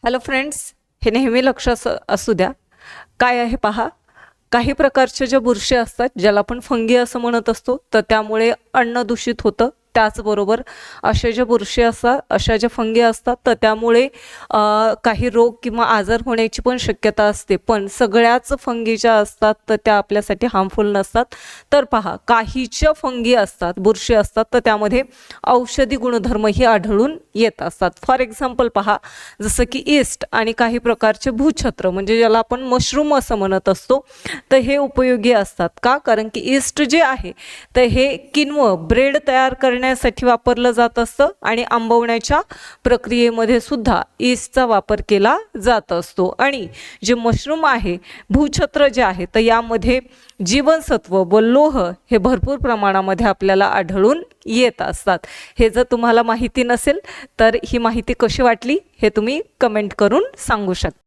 Hello friends, हे नेहमी लक्षात असू द्या. काय आहे पहा, काही प्रकारच्या ज्या बुरशी असतात ज्याला आपण फंगी असं म्हणत असतो, तर त्यामुळे अन्न दूषित होतं. त्याचबरोबर अशा ज्या बुरशी असतात, अशा ज्या फंगी असतात, तर त्यामुळे काही रोग किंवा आजार होण्याची पण शक्यता असते. पण सगळ्याच फंगी ज्या असतात तर त्या आपल्यासाठी हार्मफुल नसतात. तर पहा, काही ज्या फंगी असतात, बुरशी असतात, तर त्यामध्ये औषधी गुणधर्मही आढळून येत असतात. फॉर एक्झाम्पल पहा, जसं की ईस्ट आणि काही प्रकारचे भूछत्र म्हणजे ज्याला आपण मशरूम असं म्हणत असतो, तर हे उपयोगी असतात. का? कारण की ईस्ट जे आहे तर हे किण्व ब्रेड तयार करण्यासाठी वापरलं जात असतं आणि आंबवण्याच्या प्रक्रियेमध्ये सुद्धा ईस्टचा वापर केला जात असतो. आणि जे मशरूम आहे, भूछत्र जे आहे, तर यामध्ये जीवनसत्व व लोह हे भरपूर प्रमाणामध्ये आपल्याला आढळून येत असतात. हे जर तुम्हाला माहिती नसेल तर ही माहिती कशी वाटली हे तुम्ही कमेंट करून सांगू शकता.